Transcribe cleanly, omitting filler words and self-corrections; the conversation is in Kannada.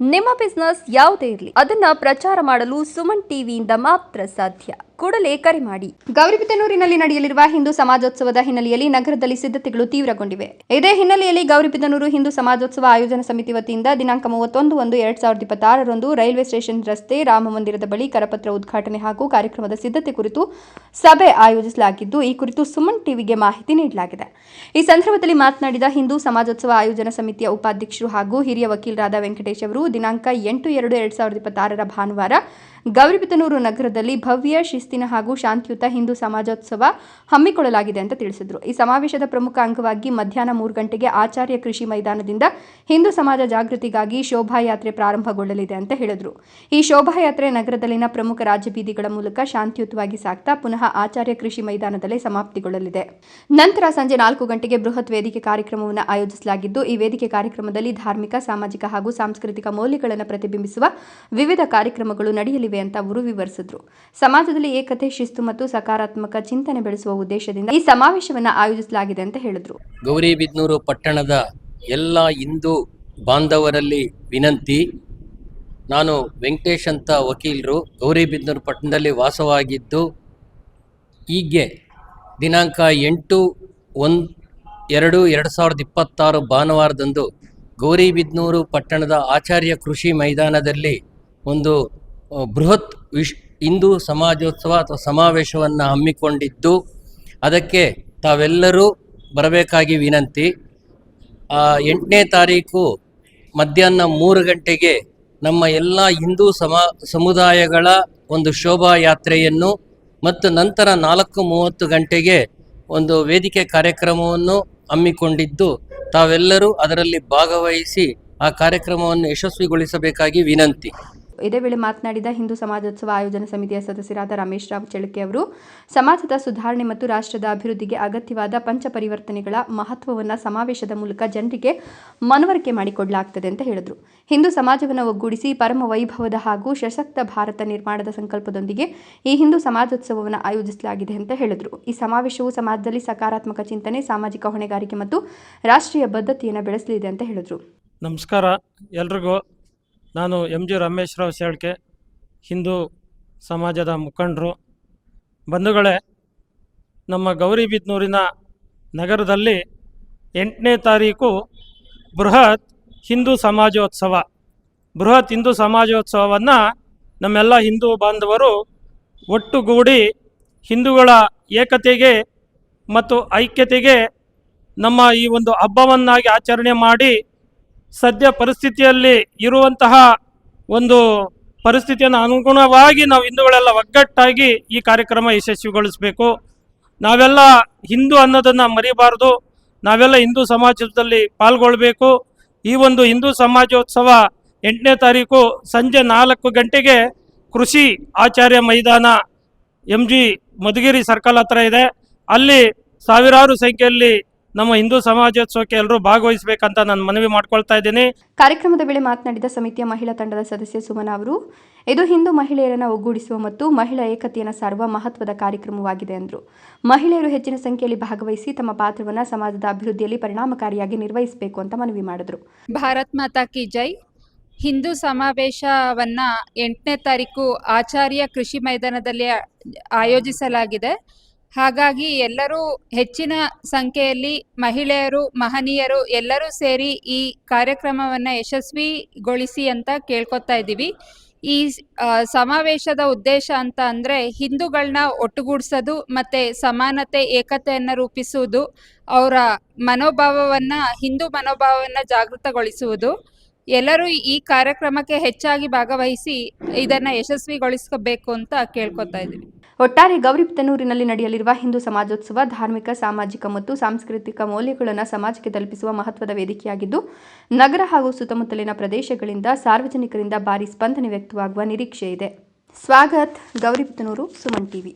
ನಿಮ್ಮ ಬಿಸ್ನೆಸ್ ಯಾವುದೇ ಇರಲಿ ಅದನ್ನ ಪ್ರಚಾರ ಮಾಡಲು ಸುಮನ್ ಟಿವಿಯಿಂದ ಮಾತ್ರ ಸಾಧ್ಯ. ಕೂಡಲೇ ಕರೆ ಮಾಡಿ. ಗೌರಿಬಿದನೂರಿನಲ್ಲಿ ನಡೆಯಲಿರುವ ಹಿಂದೂ ಸಮಾಜೋತ್ಸವದ ಹಿನ್ನೆಲೆಯಲ್ಲಿ ನಗರದಲ್ಲಿ ಸಿದ್ಧತೆಗಳು ತೀವ್ರಗೊಂಡಿವೆ. ಇದೇ ಹಿನ್ನೆಲೆಯಲ್ಲಿ ಗೌರಿಬಿದನೂರು ಹಿಂದೂ ಸಮಾಜೋತ್ಸವ ಆಯೋಜನಾ ಸಮಿತಿ ವತಿಯಿಂದ ದಿನಾಂಕ 31/1/2026 ರೈಲ್ವೆ ಸ್ಟೇಷನ್ ರಸ್ತೆ ರಾಮ ಮಂದಿರದ ಬಳಿ ಕರಪತ್ರ ಉದ್ಘಾಟನೆ ಹಾಗೂ ಕಾರ್ಯಕ್ರಮದ ಸಿದ್ಧತೆ ಕುರಿತು ಸಭೆ ಆಯೋಜಿಸಲಾಗಿದ್ದು, ಈ ಕುರಿತು ಸುಮನ್ ಟಿವಿಗೆ ಮಾಹಿತಿ ನೀಡಲಾಗಿದೆ. ಈ ಸಂದರ್ಭದಲ್ಲಿ ಮಾತನಾಡಿದ ಹಿಂದೂ ಸಮಾಜೋತ್ಸವ ಆಯೋಜನಾ ಸಮಿತಿಯ ಉಪಾಧ್ಯಕ್ಷರು ಹಾಗೂ ಹಿರಿಯ ವಕೀಲರಾದ ವೆಂಕಟೇಶ್ ಅವರು ದಿನಾಂಕ 8/2/2026 ಭಾನುವಾರ ಗೌರಿಬಿದನೂರು ನಗರದಲ್ಲಿ ಭವ್ಯ ಶಿಸ್ತಿನ ಹಾಗೂ ಶಾಂತಿಯುತ ಹಿಂದೂ ಸಮಾಜೋತ್ಸವ ಹಮ್ಮಿಕೊಳ್ಳಲಾಗಿದೆ ಅಂತ ತಿಳಿಸಿದರು. ಈ ಸಮಾವೇಶದ ಪ್ರಮುಖ ಅಂಗವಾಗಿ ಮಧ್ಯಾಹ್ನ 3 ಗಂಟೆಗೆ ಆಚಾರ್ಯ ಕೃಷಿ ಮೈದಾನದಿಂದ ಹಿಂದೂ ಸಮಾಜ ಜಾಗೃತಿಗಾಗಿ ಶೋಭಾಯಾತ್ರೆ ಪ್ರಾರಂಭಗೊಳ್ಳಲಿದೆ ಅಂತ ಹೇಳಿದರು. ಈ ಶೋಭಾಯಾತ್ರೆ ನಗರದಲ್ಲಿನ ಪ್ರಮುಖ ರಾಜಬೀದಿಗಳ ಮೂಲಕ ಶಾಂತಿಯುತವಾಗಿ ಸಾಗ್ತಾ ಪುನಃ ಆಚಾರ್ಯ ಕೃಷಿ ಮೈದಾನದಲ್ಲೇ ಸಮಾಪ್ತಿಗೊಳ್ಳಲಿದೆ. ನಂತರ ಸಂಜೆ 4 ಗಂಟೆಗೆ ಬೃಹತ್ ವೇದಿಕೆ ಕಾರ್ಯಕ್ರಮವನ್ನು ಆಯೋಜಿಸಲಾಗಿದ್ದು, ಈ ವೇದಿಕೆ ಕಾರ್ಯಕ್ರಮದಲ್ಲಿ ಧಾರ್ಮಿಕ, ಸಾಮಾಜಿಕ ಹಾಗೂ ಸಾಂಸ್ಕೃತಿಕ ಮೌಲ್ಯಗಳನ್ನು ಪ್ರತಿಬಿಂಬಿಸುವ ವಿವಿಧ ಕಾರ್ಯಕ್ರಮಗಳು ನಡೆಯಲಿವೆ ಅಂತ ಅವರು ವಿವರಿಸಿದರು. ಸಮಾಜದಲ್ಲಿ ಏಕತೆ, ಶಿಸ್ತು ಮತ್ತು ಸಕಾರಾತ್ಮಕ ಚಿಂತನೆ ಬೆಳೆಸುವ ಉದ್ದೇಶದಿಂದ ಈ ಸಮಾವೇಶವನ್ನು ಆಯೋಜಿಸಲಾಗಿದೆ ಅಂತ ಹೇಳಿದರು. ಗೌರಿಬಿದನೂರು ಪಟ್ಟಣದ ಎಲ್ಲ ಹಿಂದೂ ಬಾಂಧವರಲ್ಲಿ ವಿನಂತಿ. ನಾನು ವೆಂಕಟೇಶ್ ಅಂತ ವಕೀಲರು, ಗೌರಿಬಿದನೂರು ಪಟ್ಟಣದಲ್ಲಿ ವಾಸವಾಗಿದ್ದು, ಹೀಗೆ ದಿನಾಂಕ 8/1/2026 ಭಾನುವಾರದಂದು ಗೌರಿಬಿದನೂರು ಪಟ್ಟಣದ ಆಚಾರ್ಯ ಕೃಷಿ ಮೈದಾನದಲ್ಲಿ ಒಂದು ಬೃಹತ್ ಹಿಂದೂ ಸಮಾಜೋತ್ಸವ ಅಥವಾ ಸಮಾವೇಶವನ್ನು ಹಮ್ಮಿಕೊಂಡಿದ್ದು, ಅದಕ್ಕೆ ತಾವೆಲ್ಲರೂ ಬರಬೇಕಾಗಿ ವಿನಂತಿ. 8ನೇ ತಾರೀಕು ಮಧ್ಯಾಹ್ನ 3 ಗಂಟೆಗೆ ನಮ್ಮ ಎಲ್ಲ ಹಿಂದೂ ಸಮುದಾಯಗಳ ಒಂದು ಶೋಭಾಯಾತ್ರೆಯನ್ನು ಮತ್ತು ನಂತರ 4:30 ಗಂಟೆಗೆ ಒಂದು ವೇದಿಕೆ ಕಾರ್ಯಕ್ರಮವನ್ನು ಹಮ್ಮಿಕೊಂಡಿದ್ದು, ತಾವೆಲ್ಲರೂ ಅದರಲ್ಲಿ ಭಾಗವಹಿಸಿ ಆ ಕಾರ್ಯಕ್ರಮವನ್ನು ಯಶಸ್ವಿಗೊಳಿಸಬೇಕಾಗಿ ವಿನಂತಿ. ಇದೇ ವೇಳೆ ಮಾತನಾಡಿದ ಹಿಂದೂ ಸಮಾಜೋತ್ಸವ ಆಯೋಜನಾ ಸಮಿತಿಯ ಸದಸ್ಯರಾದ ರಮೇಶ್ ರಾವ್ ಚೆಳಕೆ ಅವರು ಸಮಾಜದ ಸುಧಾರಣೆ ಮತ್ತು ರಾಷ್ಟ್ರದ ಅಭಿವೃದ್ಧಿಗೆ ಅಗತ್ಯವಾದ ಪಂಚಪರಿವರ್ತನೆಗಳ ಮಹತ್ವವನ್ನು ಸಮಾವೇಶದ ಮೂಲಕ ಜನರಿಗೆ ಮನವರಿಕೆ ಮಾಡಿಕೊಡಲಾಗುತ್ತದೆ ಅಂತ ಹೇಳಿದರು. ಹಿಂದೂ ಸಮಾಜವನ್ನು ಒಗ್ಗೂಡಿಸಿ ಪರಮ ವೈಭವದ ಹಾಗೂ ಸಶಕ್ತ ಭಾರತ ನಿರ್ಮಾಣದ ಸಂಕಲ್ಪದೊಂದಿಗೆ ಈ ಹಿಂದೂ ಸಮಾಜೋತ್ಸವವನ್ನು ಆಯೋಜಿಸಲಾಗಿದೆ ಅಂತ ಹೇಳಿದರು. ಈ ಸಮಾವೇಶವು ಸಮಾಜದಲ್ಲಿ ಸಕಾರಾತ್ಮಕ ಚಿಂತನೆ, ಸಾಮಾಜಿಕ ಹೊಣೆಗಾರಿಕೆ ಮತ್ತು ರಾಷ್ಟ್ರೀಯ ಬದ್ಧತೆಯನ್ನು ಬೆಳೆಸಲಿದೆ ಅಂತ ಹೇಳಿದರು. ನಮಸ್ಕಾರ ಎಲ್ರಿಗೂ. ನಾನು MG ರಮೇಶ್ ರಾವ್ ಚೆಳಕೆ, ಹಿಂದೂ ಸಮಾಜದ ಮುಖಂಡರು. ಬಂಧುಗಳೇ, ನಮ್ಮ ಗೌರಿಬಿದನೂರಿನ ನಗರದಲ್ಲಿ 8ನೇ ತಾರೀಕು ಬೃಹತ್ ಹಿಂದೂ ಸಮಾಜೋತ್ಸವವನ್ನು ನಮ್ಮೆಲ್ಲ ಹಿಂದೂ ಬಾಂಧವರು ಒಟ್ಟುಗೂಡಿ ಹಿಂದೂಗಳ ಏಕತೆಗೆ ಮತ್ತು ಐಕ್ಯತೆಗೆ ನಮ್ಮ ಈ ಒಂದು ಹಬ್ಬವನ್ನಾಗಿ ಆಚರಣೆ ಮಾಡಿ, ಸದ್ಯ ಪರಿಸ್ಥಿತಿಯಲ್ಲಿ ಇರುವಂತಹ ಒಂದು ಪರಿಸ್ಥಿತಿಯನ್ನು ಅನುಗುಣವಾಗಿ ನಾವು ಹಿಂದೂಗಳೆಲ್ಲ ಒಗ್ಗಟ್ಟಾಗಿ ಈ ಕಾರ್ಯಕ್ರಮ ಯಶಸ್ವಿಗೊಳಿಸಬೇಕು. ನಾವೆಲ್ಲ ಹಿಂದೂ ಅನ್ನೋದನ್ನು ಮರಿಬಾರ್ದು. ನಾವೆಲ್ಲ ಹಿಂದೂ ಸಮಾಜದಲ್ಲಿ ಪಾಲ್ಗೊಳ್ಬೇಕು. ಈ ಒಂದು ಹಿಂದೂ ಸಮಾಜೋತ್ಸವ 8ನೇ ತಾರೀಕು ಸಂಜೆ 4 ಗಂಟೆಗೆ ಕೃಷಿ ಆಚಾರ್ಯ ಮೈದಾನ MG ಮಧುಗಿರಿ ಸರ್ಕಲ್ ಹತ್ರ ಇದೆ. ಅಲ್ಲಿ ಸಾವಿರಾರು ಸಂಖ್ಯೆಯಲ್ಲಿ ನಮ್ಮ ಹಿಂದೂ ಸಮಾಜೋತ್ಸವಕ್ಕೆ ಎಲ್ಲರೂ ಭಾಗವಹಿಸಬೇಕಂತ ನಾನು ಮನವಿ ಮಾಡ್ಕೊಳ್ತಾ ಇದ್ದೀನಿ. ಕಾರ್ಯಕ್ರಮದ ವೇಳೆ ಮಾತನಾಡಿದ ಸಮಿತಿಯ ಮಹಿಳಾ ತಂಡದ ಸದಸ್ಯೆ ಸುಮನಾ ಅವರು, ಇದು ಹಿಂದೂ ಮಹಿಳೆಯರನ್ನು ಒಗ್ಗೂಡಿಸುವ ಮತ್ತು ಮಹಿಳಾ ಏಕತೆಯನ್ನು ಸಾರುವ ಮಹತ್ವದ ಕಾರ್ಯಕ್ರಮವಾಗಿದೆ ಎಂದರು. ಮಹಿಳೆಯರು ಹೆಚ್ಚಿನ ಸಂಖ್ಯೆಯಲ್ಲಿ ಭಾಗವಹಿಸಿ ತಮ್ಮ ಪಾತ್ರವನ್ನು ಸಮಾಜದ ಅಭಿವೃದ್ಧಿಯಲ್ಲಿ ಪರಿಣಾಮಕಾರಿಯಾಗಿ ನಿರ್ವಹಿಸಬೇಕು ಅಂತ ಮನವಿ ಮಾಡಿದರು. ಭಾರತ್ ಮಾತಾ ಕಿ ಜೈ. ಹಿಂದೂ ಸಮಾವೇಶವನ್ನ 8ನೇ ತಾರೀಕು ಆಚಾರ್ಯ ಕೃಷಿ ಮೈದಾನದಲ್ಲಿ ಆಯೋಜಿಸಲಾಗಿದೆ. ಹಾಗಾಗಿ ಎಲ್ಲರೂ ಹೆಚ್ಚಿನ ಸಂಖ್ಯೆಯಲ್ಲಿ ಮಹಿಳೆಯರು, ಮಹನೀಯರು ಎಲ್ಲರೂ ಸೇರಿ ಈ ಕಾರ್ಯಕ್ರಮವನ್ನು ಯಶಸ್ವಿಗೊಳಿಸಿ ಅಂತ ಕೇಳ್ಕೊತಾ ಇದ್ದೀವಿ. ಈ ಸಮಾವೇಶದ ಉದ್ದೇಶ ಅಂತ ಅಂದರೆ ಹಿಂದೂಗಳನ್ನ ಒಟ್ಟುಗೂಡಿಸೋದು ಮತ್ತು ಸಮಾನತೆ, ಏಕತೆಯನ್ನು ರೂಪಿಸುವುದು, ಅವರ ಹಿಂದೂ ಮನೋಭಾವವನ್ನು ಜಾಗೃತಗೊಳಿಸುವುದು. ಎಲ್ಲರೂ ಈ ಕಾರ್ಯಕ್ರಮಕ್ಕೆ ಹೆಚ್ಚಾಗಿ ಭಾಗವಹಿಸಿ ಇದನ್ನು ಯಶಸ್ವಿಗೊಳಿಸಬೇಕು ಅಂತ ಕೇಳ್ಕೊತಾ ಇದ್ದೀವಿ. ಒಟ್ಟಾರೆ ಗೌರಿಬಿದನೂರಿನಲ್ಲಿ ನಡೆಯಲಿರುವ ಹಿಂದೂ ಸಮಾಜೋತ್ಸವ ಧಾರ್ಮಿಕ, ಸಾಮಾಜಿಕ ಮತ್ತು ಸಾಂಸ್ಕೃತಿಕ ಮೌಲ್ಯಗಳನ್ನು ಸಮಾಜಕ್ಕೆ ತಲುಪಿಸುವ ಮಹತ್ವದ ವೇದಿಕೆಯಾಗಿದ್ದು, ನಗರ ಹಾಗೂ ಸುತ್ತಮುತ್ತಲಿನ ಪ್ರದೇಶಗಳಿಂದ ಸಾರ್ವಜನಿಕರಿಂದ ಭಾರಿ ಸ್ಪಂದನೆ ವ್ಯಕ್ತವಾಗುವ ನಿರೀಕ್ಷೆ ಇದೆ. ಸ್ವಾಗತ್, ಗೌರಿಬಿದನೂರು, ಸುಮನ್ ಟಿವಿ.